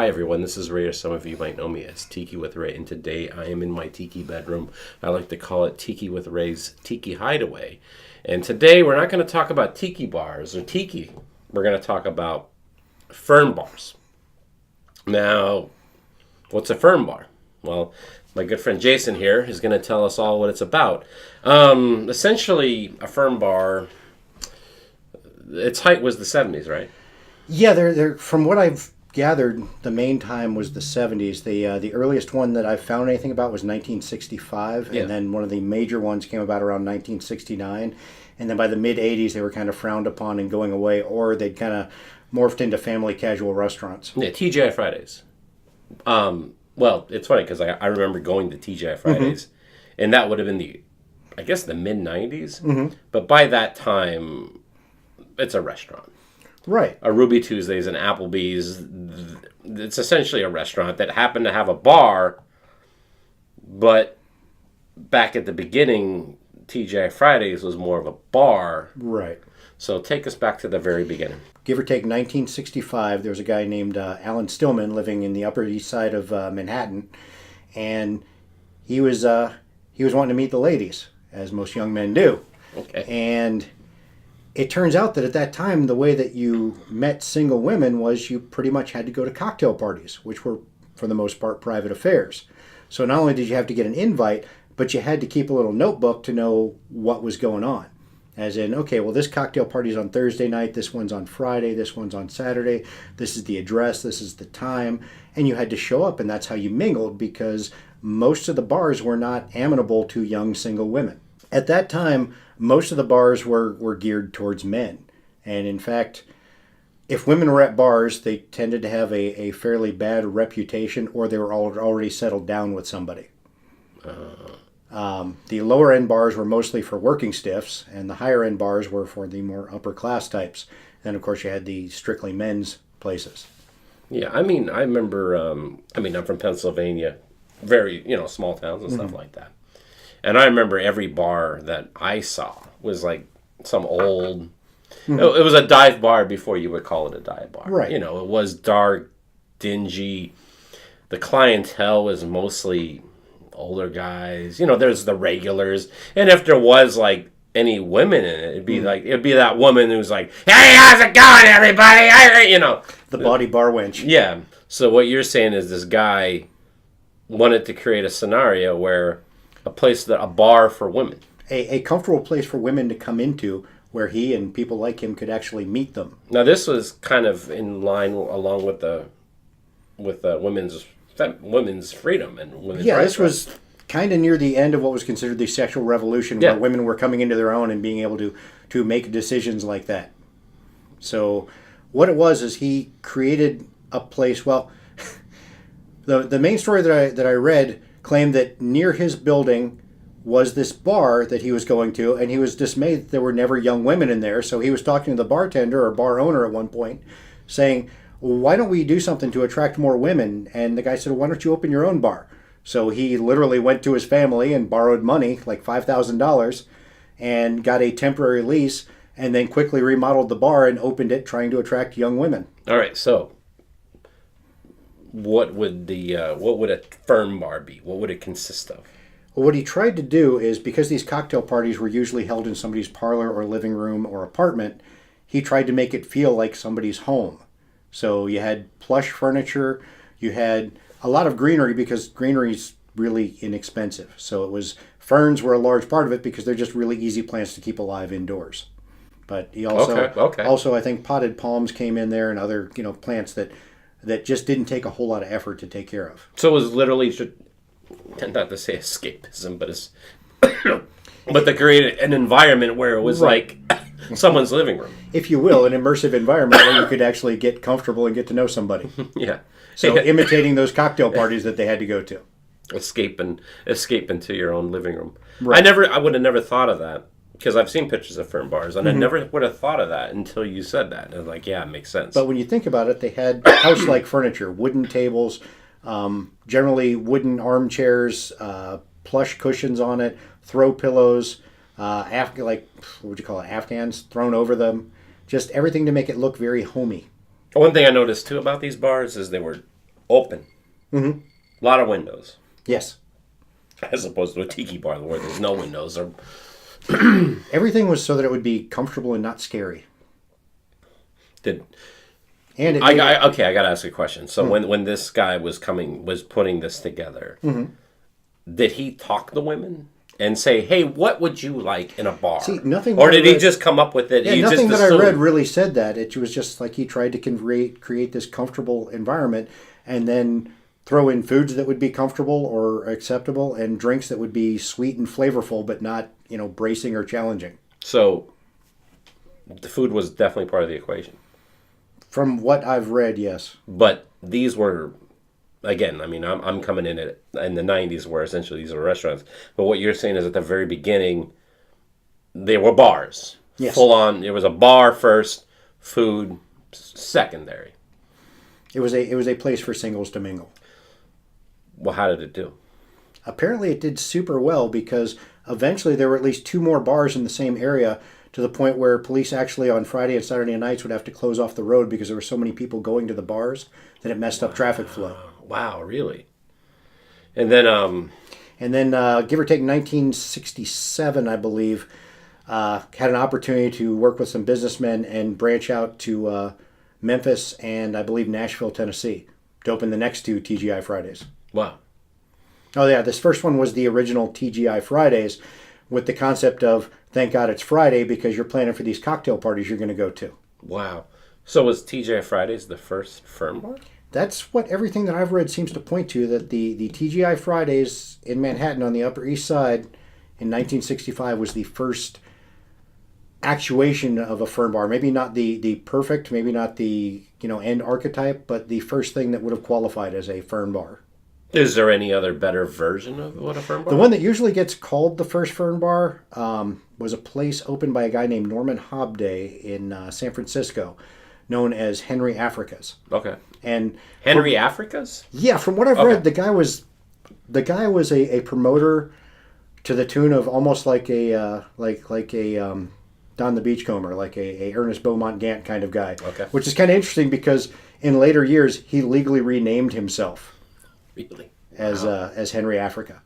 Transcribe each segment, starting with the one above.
Hi everyone, this is Ray, or some of you might know me as Tiki With Ray, and today I am in my Tiki bedroom. I like to call it Tiki With Ray's Tiki Hideaway. And today we're not going to talk about tiki bars or tiki. We're going to talk about Fern Bars. Now, what's a Fern Bar? Well, my good friend Jason here is going to tell us all what it's about. Essentially, a Fern Bar, its height was the 70s, right? Yeah, they're from what I've gathered, the main time was the 70s. The earliest one that I've found anything about was 1965, Yeah. and then one of the major ones came about around 1969, and then by the mid 80s they were kind of frowned upon and going away, or they'd kind of morphed into family casual restaurants. Yeah, T.G.I. Fridays. Well, it's funny because I remember going to T.G.I. Fridays, and that would have been the mid 90s. But by that time, it's a restaurant. Right. A Ruby Tuesdays and Applebee's. It's essentially a restaurant that happened to have a bar, but back at the beginning, TGI Fridays was more of a bar. Right. So take us back to the very beginning. Give or take 1965, there was a guy named Alan Stillman living in the Upper East Side of Manhattan, and he was wanting to meet the ladies, as most young men do. Okay. And it turns out that at that time, the way that you met single women was you pretty much had to go to cocktail parties, which were, for the most part, private affairs. So not only did you have to get an invite, but you had to keep a little notebook to know what was going on. As in, okay, well, this cocktail party's on Thursday night, this one's on Friday, this one's on Saturday, this is the address, this is the time, and you had to show up, and that's how you mingled, because most of the bars were not amenable to young single women. At that time, most of the bars were geared towards men. And in fact, if women were at bars, they tended to have a fairly bad reputation, or they were already settled down with somebody. The lower end bars were mostly for working stiffs, and the higher end bars were for the more upper class types. And of course, you had the strictly men's places. Yeah, I remember, I'm from Pennsylvania, very, small towns and stuff like that. And I remember every bar that I saw was like some old... It was a dive bar before you would call it a dive bar. Right. It was dark, dingy. The clientele was mostly older guys. There's the regulars. And if there was like any women in it, it'd be that woman who's like, "Hey, how's it going, everybody?" The body bar wench. Yeah. So what you're saying is this guy wanted to create a scenario where a bar for women. A comfortable place for women to come into where he and people like him could actually meet them. Now this was kind of in line along with the women's freedom and women's rights. This was kind of near the end of what was considered the sexual revolution, where women were coming into their own and being able to make decisions like that. So what it was is he created a place. Well, the main story that I read claimed that near his building was this bar that he was going to, and he was dismayed that there were never young women in there. So he was talking to the bartender or bar owner at one point, saying, "Well, why don't we do something to attract more women?" And the guy said, "Well, why don't you open your own bar?" So he literally went to his family and borrowed money, like $5,000, and got a temporary lease, and then quickly remodeled the bar and opened it, trying to attract young women. All right, so what would a Fern Bar be? What would it consist of? Well, what he tried to do is, because these cocktail parties were usually held in somebody's parlor or living room or apartment, he tried to make it feel like somebody's home. So you had plush furniture, you had a lot of greenery, because greenery is really inexpensive. So ferns were a large part of it, because they're just really easy plants to keep alive indoors. But he also I think potted palms came in there, and other plants that just didn't take a whole lot of effort to take care of. So it was literally, not to say escapism, but to create an environment where it was like someone's living room, if you will, an immersive environment where you could actually get comfortable and get to know somebody. Yeah. So imitating those cocktail parties that they had to go to. Escape into your own living room. Right. I would have never thought of that, because I've seen pictures of Fern Bars, and I never would have thought of that until you said that. And I was like, yeah, it makes sense. But when you think about it, they had house-like furniture, wooden tables, generally wooden armchairs, plush cushions on it, throw pillows, what would you call it, Afghans thrown over them. Just everything to make it look very homey. One thing I noticed too about these bars is they were open. Mm-hmm. A lot of windows. Yes. As opposed to a tiki bar where there's no windows. Or Everything was so that it would be comfortable and not scary. did And it okay, I gotta ask a question. So when this guy was putting this together, did he talk to women and say, "Hey, what would you like in a bar?" See, nothing. Or did he just come up with it? Yeah, He nothing just that I assumed? read really said that. It was just like he tried to create this comfortable environment, and then throw in foods that would be comfortable or acceptable, and drinks that would be sweet and flavorful, but not bracing or challenging. So the food was definitely part of the equation. From what I've read, yes. But these were, again, I mean, I'm coming in in the 90s where essentially these were restaurants. But what you're saying is at the very beginning, they were bars. Yes. Full on, it was a bar first, food secondary. It was a place for singles to mingle. Well, how did it do? Apparently, it did super well because eventually there were at least 2 more bars in the same area, to the point where police actually on Friday and Saturday nights would have to close off the road because there were so many people going to the bars that it messed up traffic flow. Wow, really? And then, give or take 1967, I believe, had an opportunity to work with some businessmen and branch out to Memphis and I believe Nashville, Tennessee, to open the next 2 T.G.I.F Fridays. wow. Oh yeah, this first one was the original T.G.I.F Fridays, with the concept of thank God it's Friday because you're planning for these cocktail parties you're going to go to. Wow. So was T.J. Fridays the first Fern Bar? That's what everything that I've read seems to point to, that the T.G.I.F Fridays in Manhattan on the Upper East Side in 1965 was the first actuation of a Fern Bar. Maybe not the perfect, maybe not the end archetype, but the first thing that would have qualified as a Fern Bar. Is there any other better version of what a Fern Bar? The one that usually gets called the first Fern Bar was a place opened by a guy named Norman Hobday in San Francisco, known as Henry Africa's. Okay. And Henry Africa's? Yeah, from what I've read, the guy was a promoter to the tune of almost like a Don the Beachcomber, like a Ernest Beaumont Gant kind of guy. Okay. Which is kind of interesting because in later years he legally renamed himself. Really? As Henry Africa.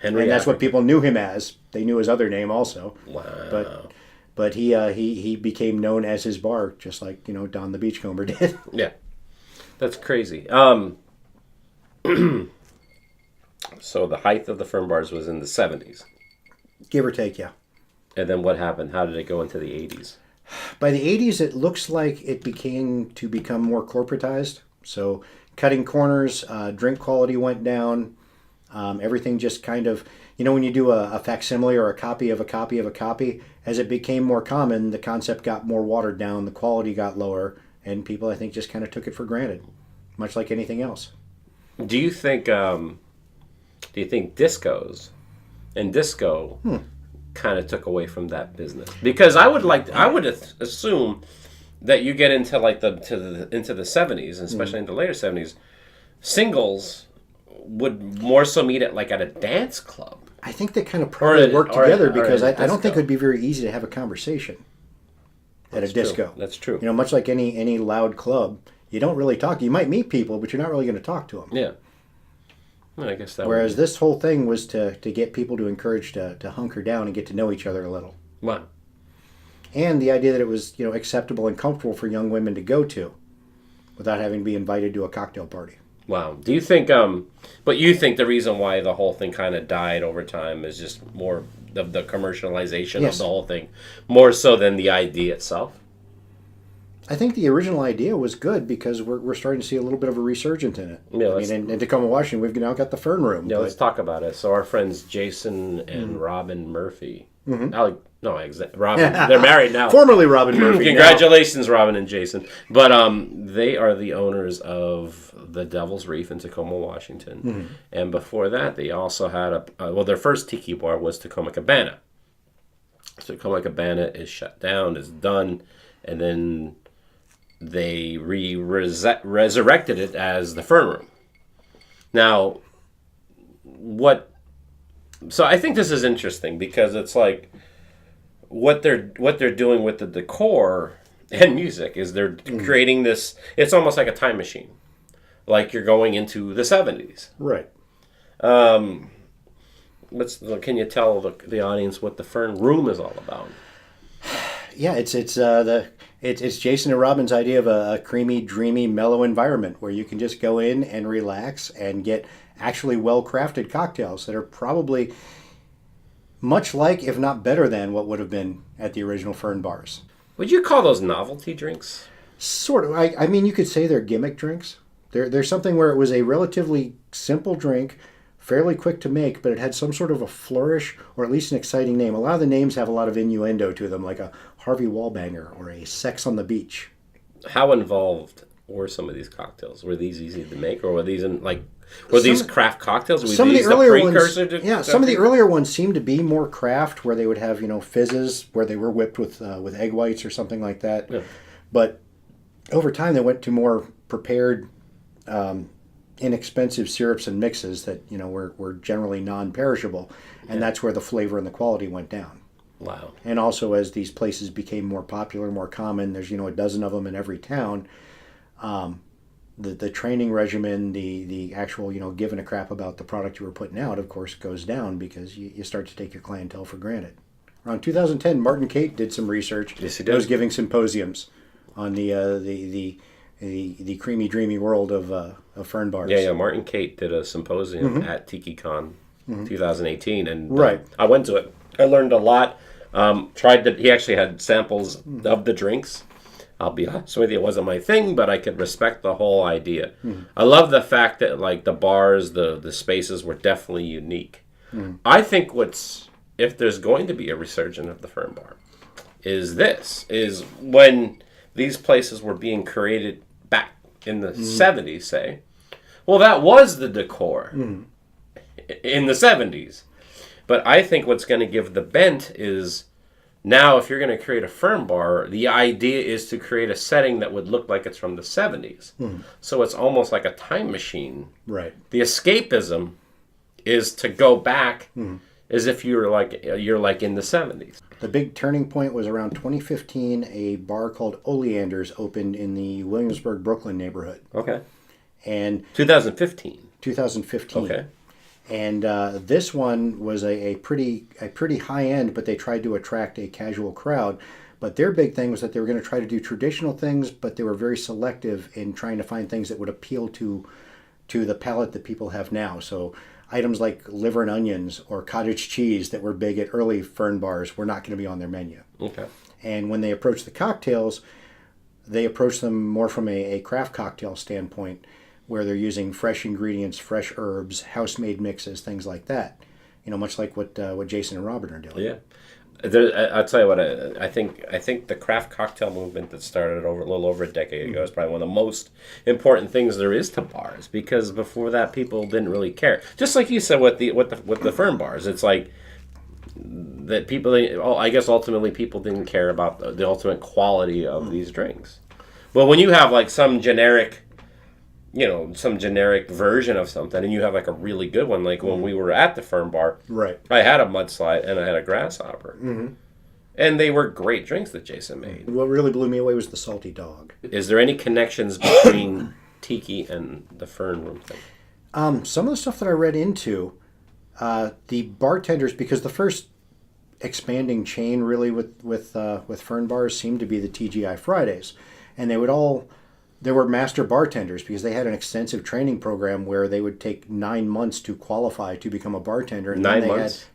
Henry and that's Africa. what people knew him as. They knew his other name also. Wow. But he became known as his bar, just like Don the Beachcomber did. Yeah. That's crazy. So the height of the Fern Bars was in the 70s. Give or take, yeah. And then what happened? How did it go into the 80s? By the 80s, it looks like it become more corporatized. So cutting corners, drink quality went down. Everything just kind of, when you do a facsimile or a copy of a copy of a copy, as it became more common, the concept got more watered down, the quality got lower, and people, I think, just kind of took it for granted, much like anything else. Do you think discos and disco kind of took away from that business? Because I would assume that you get into into the 70s, and especially into the later 70s, singles would more so meet at a dance club. I think they kind of probably work together because I don't think it would be very easy to have a conversation at a disco. That's true. Much like any loud club, you don't really talk. You might meet people, but you're not really going to talk to them. Yeah. Well, I guess that. Whereas this whole thing was to get people to encourage to hunker down and get to know each other a little. Wow. And the idea that it was acceptable and comfortable for young women to go to, without having to be invited to a cocktail party. Wow. Do you think? But you think the reason why the whole thing kind of died over time is just more of the commercialization of the whole thing, more so than the idea itself? I think the original idea was good because we're starting to see a little bit of a resurgence in it. Yeah, in Tacoma, Washington, we've now got the Fern Room. Yeah, let's talk about it. So our friends Jason and Robin Murphy. Robin. They're married now. Formerly Robin Murphy. Congratulations, Robin and Jason. But they are the owners of the Devil's Reef in Tacoma, Washington. And before that, they also had their first tiki bar was Tacoma Cabana. So Tacoma Cabana is shut down, is done, and then they resurrected it as the Fern Room. Now, so I think this is interesting because it's like what they're doing with the decor and music is they're creating this. It's almost like a time machine like you're going into the 70s. Right. Can you tell the audience what the Fern Room is all about? Yeah, it's Jason and Robin's idea of a creamy, dreamy, mellow environment where you can just go in and relax and get actually well-crafted cocktails that are probably much like, if not better than, what would have been at the original Fern Bars. Would you call those novelty drinks? Sort of. I mean, you could say they're gimmick drinks. There's something where it was a relatively simple drink, fairly quick to make, but it had some sort of a flourish or at least an exciting name. A lot of the names have a lot of innuendo to them, like a Harvey Wallbanger or a Sex on the Beach. How involved were some of these cocktails? Were these easy to make, or were these these craft cocktails? Were some these of the earlier precursor ones, to some of the earlier ones seemed to be more craft, where they would have fizzes where they were whipped with egg whites or something like that. Yeah. But over time, they went to more prepared, inexpensive syrups and mixes that were generally non-perishable, and that's where the flavor and the quality went down. Wow. And also, as these places became more popular, more common, there's a dozen of them in every town. The training regimen, the actual giving a crap about the product you were putting out, of course, goes down because you start to take your clientele for granted. Around 2010, Martin Cate did some research. Yes, he He did. was giving symposiums on the creamy, dreamy world of Fern Bars. Yeah. Martin Cate did a symposium at TikiCon 2018, and Right. I went to it. I learned a lot. He actually had samples of the drinks. I'll be honest with you, it wasn't my thing, but I could respect the whole idea. I love the fact that like the bars, the spaces were definitely unique. I think if there's going to be a resurgence of the Fern Bar, is when these places were being created back in the 70s, say. Well, that was the decor in the 70s. But I think what's going to give the bent is now if you're going to create a Fern Bar, the idea is to create a setting that would look like it's from the 70s. So it's almost like a time machine. Right. The escapism is to go back as if you're like in the 70s. The big turning point was around 2015. A bar called Oleander's opened in the Williamsburg, Brooklyn neighborhood. Okay. And 2015. 2015. Okay. And this one was a pretty high end, but they tried to attract a casual crowd. But their big thing was that they were going to try to do traditional things, but they were very selective in trying to find things that would appeal to the palate that people have now. So items like liver and onions or cottage cheese that were big at early Fern Bars were not going to be on their menu. Okay. And when they approached the cocktails, they approached them more from a craft cocktail standpoint, where they're using fresh ingredients, fresh herbs, house-made mixes, things like that. Much like what Jason and Robin are doing. Yeah. I'll tell you what, I think the craft cocktail movement that started a little over a decade ago is probably one of the most important things there is to bars, because before that people didn't really care. Just like you said with the Fern Bars, it's like that people, I guess ultimately people didn't care about the ultimate quality of these drinks. Well, when you have like some generic version of something, and you have like a really good one, like when we were at the Fern Bar, Right. I had a mudslide and I had a grasshopper. And they were great drinks that Jason made. What really blew me away was the salty dog. Is there any connections between Tiki and the Fern Room thing? Some of the stuff that I read into, the bartenders, because the first expanding chain really with Fern Bars seemed to be the T.G.I.F Fridays, and there were master bartenders because they had an extensive training program where they would take 9 months to qualify to become a bartender. And 9 then months?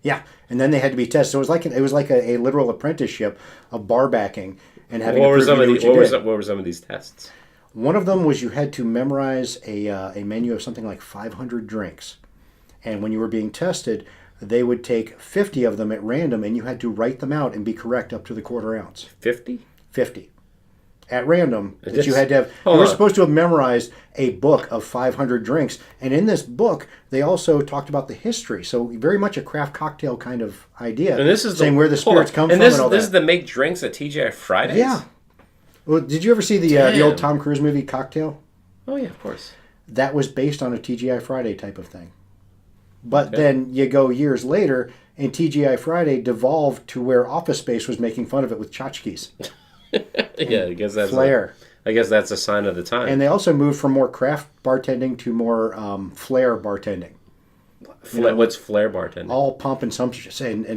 And then they had to be tested. So it was like a literal apprenticeship of bar backing and having What to were prove some you of knew these? what you did. What were some of these tests? One of them was you had to memorize a menu of something like 500 drinks. And when you were being tested, they would take 50 of them at random, and you had to write them out and be correct up to the quarter ounce. 50? 50. At random, that you Just- had to have. You hold were on. supposed to have memorized a book of 500 drinks. And in this book, they also talked about the history. So very much a craft cocktail kind of idea. And this is saying where the hold spirits on. come and from this, and all this that. is the make drinks at T.G.I.F Fridays? Yeah. Well, did you ever see the Damn. old Tom Cruise movie Cocktail? Oh, yeah, of course. That was based on a TGI Friday type of thing. But then you go years later, and TGI Friday devolved to where Office Space was making fun of it with tchotchkes. Yeah, I guess that's Flair. I guess that's a sign of the time. And they also moved from more craft bartending to more flair bartending. What's flair bartending? All pomp and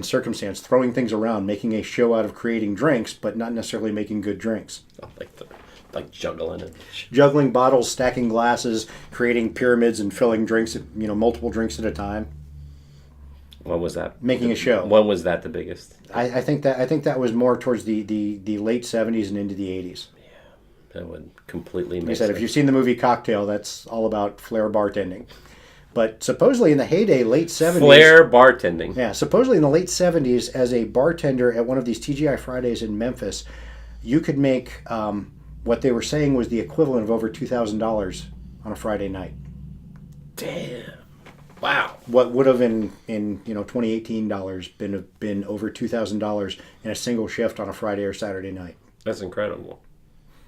circumstance, throwing things around, making a show out of creating drinks, but not necessarily making good drinks. Like juggling it. Juggling bottles, stacking glasses, creating pyramids, and filling drinks, multiple drinks at a time. When was that? Making a show. When was that the biggest? I think that was more towards the late 70s and into the 80s. Yeah, that would completely make Like I said, sense. if you've seen the movie Cocktail, that's all about flair bartending. But supposedly in the heyday, late 70s... Flair bartending. Yeah, supposedly in the late 70s, as a bartender at one of these T.G.I. Fridays in Memphis, you could make what they were saying was the equivalent of over $2,000 on a Friday night. Damn. Wow. What would have in 2018 dollars been over $2,000 in a single shift on a Friday or Saturday night. That's incredible.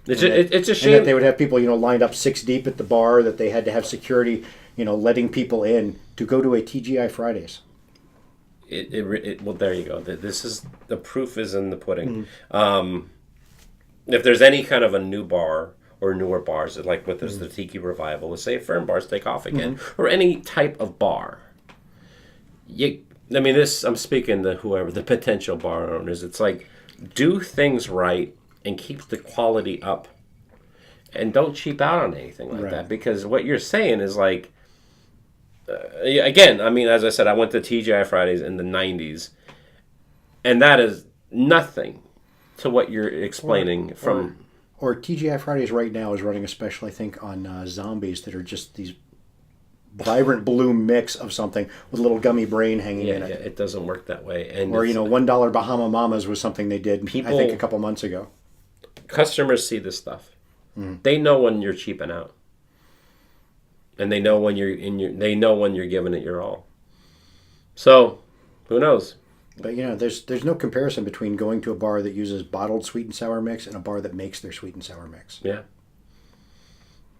It's a And shame that they would have people lined up 6 deep at the bar, that they had to have security letting people in to go to a TGI Fridays. Well, there you go. This is the proof is in the pudding. If there's any kind of a new bar or newer bars, like with the Tiki Revival, let's say Fern Bars take off again, or any type of bar. I'm speaking to whoever, the potential bar owners. It's like, do things right and keep the quality up, and don't cheap out on anything like that. Because what you're saying is like, again, as I said, I went to TGI Fridays in the 90s, and that is nothing to what you're explaining Or TGI Fridays right now is running a special, I think, on zombies that are just these vibrant blue mix of something with a little gummy brain hanging in it. Yeah, it doesn't work that way. And Or, $1 Bahama Mamas was something they did, I think, a couple months ago. Customers see this stuff. They know when you're cheaping out. And they know when you're giving it your all. So, who knows? But there's no comparison between going to a bar that uses bottled sweet and sour mix and a bar that makes their sweet and sour mix. Yeah.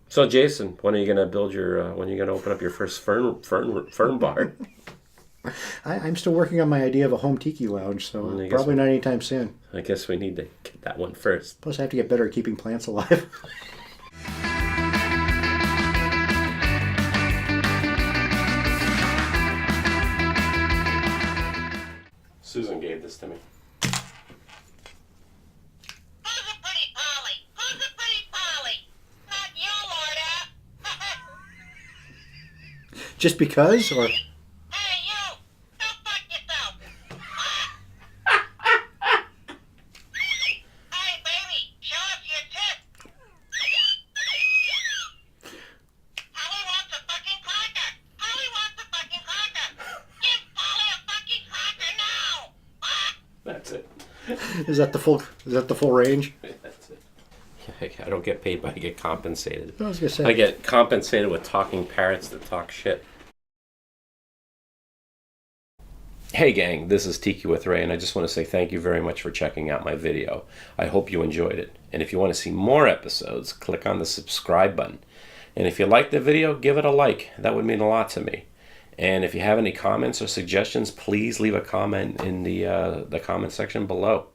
So Jason, when are you gonna build your? When are you gonna open up your first fern bar? I'm still working on my idea of a home tiki lounge, so probably not anytime soon. I guess we need to get that one first. Plus, I have to get better at keeping plants alive. Susan gave this to me. Who's a pretty Polly? Who's a pretty Polly? Not you, Lorda. Just because, or... Hey, you! Go fuck yourself! Hey, baby! Show us your tip! Polly wants a fucking cracker! Polly wants a fucking cracker! Give Polly a fucking cracker now! That's it. Is that the full range? That's it. I don't get paid, but I get compensated. I was gonna say. I get compensated with talking parrots that talk shit. Hey gang, this is Tiki with Ray, and I just want to say thank you very much for checking out my video. I hope you enjoyed it. And if you want to see more episodes, click on the subscribe button. And if you liked the video, give it a like. That would mean a lot to me. And if you have any comments or suggestions, please leave a comment in the comment section below.